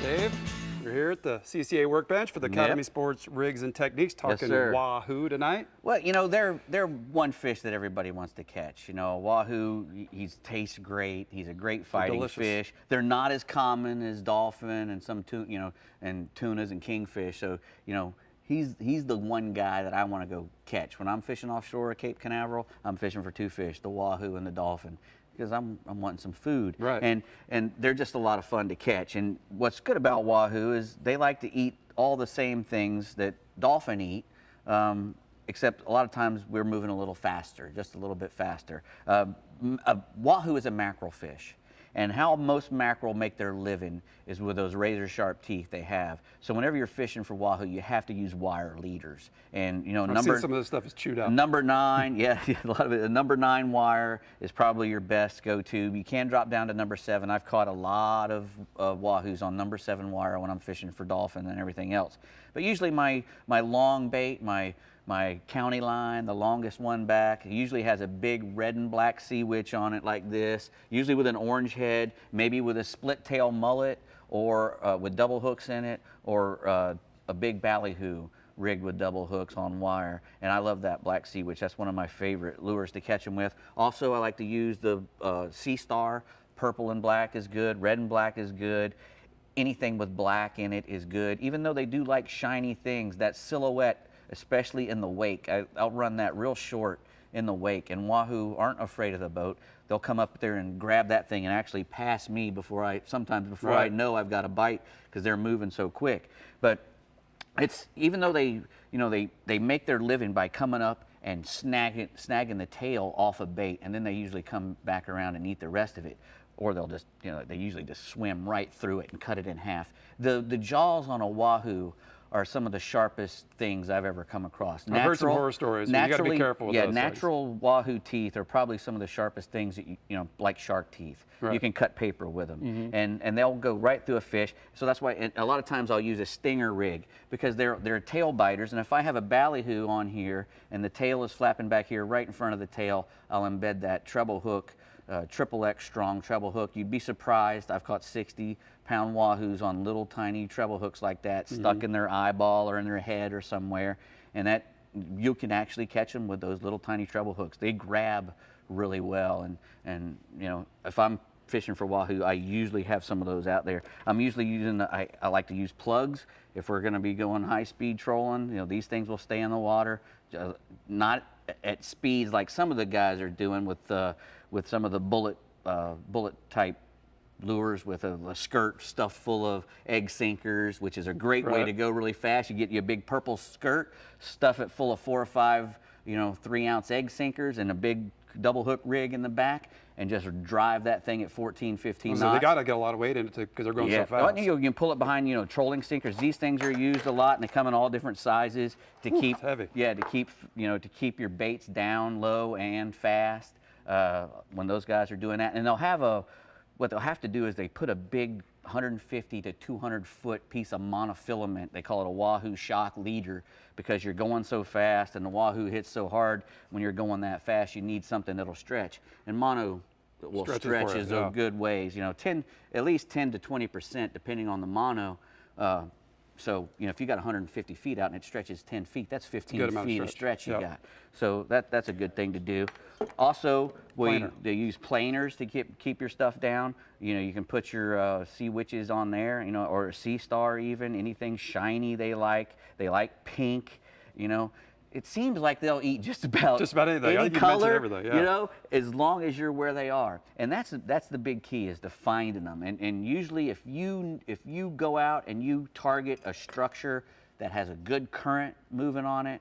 Dave, we're here at the CCA workbench for the Academy Sports Rigs and Techniques, talking Wahoo tonight. Well, you know, they're one fish that everybody wants to catch. You know, Wahoo, he tastes great. He's a great fighting fish. They're not as common as dolphin and some and tunas and kingfish. So, you know, he's the one guy that I want to go catch. When I'm fishing offshore at Cape Canaveral, I'm fishing for two fish, the Wahoo and the dolphin, because I'm wanting some food. Right. And they're just a lot of fun to catch. And what's good about Wahoo is they like to eat all the same things that dolphin eat, except a lot of times we're moving a little faster, just a little bit faster. Wahoo is a mackerel fish. And how most mackerel make their living is with those razor sharp teeth they have. So whenever you're fishing for Wahoo, you have to use wire leaders. And you know, I've seen some of this stuff is chewed up. Number 9, yeah, a lot of it. The number 9 wire is probably your best go-to. You can drop down to number 7. I've caught a lot of Wahoos on number 7 wire when I'm fishing for dolphin and everything else. But usually my long bait, my county line, the longest one back, usually has a big red and black sea witch on it like this, usually with an orange head, maybe with a split tail mullet, or with double hooks in it, or a big ballyhoo rigged with double hooks on wire. And I love that black sea witch. That's one of my favorite lures to catch them with. Also, I like to use the Sea Star. Purple and black is good, red and black is good. Anything with black in it is good. Even though they do like shiny things, that silhouette, especially in the wake, I'll run that real short in the wake, and Wahoo aren't afraid of the boat. They'll come up there and grab that thing and actually pass me sometimes before I know I've got a bite, because they're moving so quick. But it's, even though they make their living by coming up and snagging the tail off a bait, and then they usually come back around and eat the rest of it. Or they'll just, they usually just swim right through it and cut it in half. The jaws on a Wahoo are some of the sharpest things I've ever come across. I've heard some horror stories. You got to be careful with those. Natural Wahoo teeth are probably some of the sharpest things that like shark teeth. Right. You can cut paper with them, and they'll go right through a fish. So that's why a lot of times I'll use a stinger rig, because they're tail biters. And if I have a ballyhoo on here and the tail is flapping back here right in front of the tail, I'll embed that treble hook. Triple X strong treble hook. You'd be surprised. I've caught 60-pound Wahoos on little tiny treble hooks like that, stuck in their eyeball or in their head or somewhere, and that you can actually catch them with those little tiny treble hooks. They grab really well, and if I'm fishing for Wahoo, I usually have some of those out there. I'm usually using I like to use plugs if we're going to be going high-speed trolling. These things will stay in the water, not at speeds like some of the guys are doing with some of the bullet type lures with a skirt stuffed full of egg sinkers, which is a great way to go really fast. You get you a big purple skirt, stuff it full of 4 or 5 3-ounce egg sinkers and a big double hook rig in the back, and just drive that thing at 14, 15 knots. So they got to get a lot of weight in it because they're going so fast. You can pull it behind, trolling sinkers. These things are used a lot, and they come in all different sizes to keep heavy. Yeah, to keep your baits down low and fast. When those guys are doing that, and what they'll have to do is they put a big 150 to 200 foot piece of monofilament. They call it a Wahoo shock leader, because you're going so fast and the Wahoo hits so hard. When you're going that fast, you need something that'll stretch, and mono will stretch a good ways. At least 10 to 20% depending on the mono. So, if you got 150 feet out and it stretches 10 feet, that's 15 feet of stretch you got. So that's a good thing to do. Also, they use planers to keep your stuff down. You can put your sea witches on there, or a Sea Star even, anything shiny they like. They like pink, It seems like they'll eat just about anything. Any color, everything, as long as you're where they are. And that's the big key, is to finding them. And usually if you go out and you target a structure that has a good current moving on it,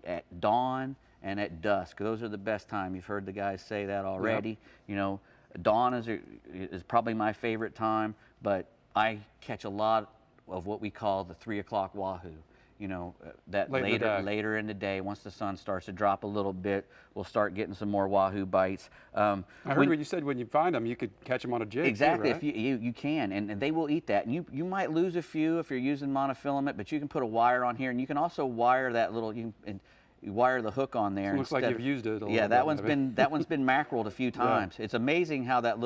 at dawn and at dusk, those are the best time. You've heard the guys say that already. Yep. Dawn is probably my favorite time, but I catch a lot of what we call the 3 o'clock Wahoo. That later in the day, once the sun starts to drop a little bit, we'll start getting some more Wahoo bites. I heard what you said, when you find them, you could catch them on a jig. Exactly, too, right? if you can, and they will eat that. And you might lose a few if you're using monofilament, but you can put a wire on here, and you can also wire that little, you wire the hook on there. So it looks like you've used it a little bit. That one's been mackereled a few times. It's amazing how that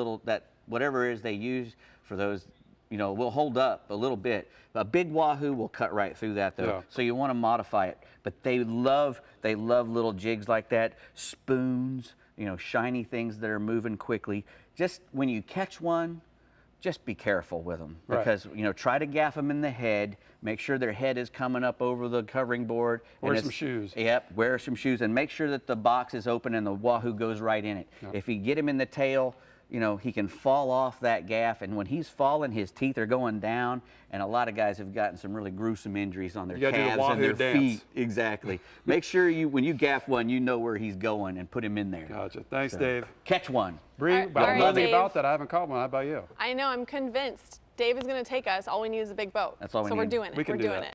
whatever it is they use for those will hold up a little bit. A big wahoo will cut right through that though. Yeah. So you want to modify it. But they love little jigs like that, spoons, shiny things that are moving quickly. Just when you catch one, just be careful with them, because try to gaff them in the head. Make sure their head is coming up over the covering board. Wear some shoes. Yep, wear some shoes, and make sure that the box is open and the wahoo goes right in it. Yep. If you get him in the tail, he can fall off that gaff, and when he's falling, his teeth are going down, and a lot of guys have gotten some really gruesome injuries on their calves and their feet. Exactly. Make sure when you gaff one, you know where he's going and put him in there. Gotcha. Thanks, Dave. Catch one. Brie, I don't know anything about that. I haven't caught one. How about you? I know. I'm convinced Dave is going to take us. All we need is a big boat. That's all we need. So we're doing it. We can do doing that. it.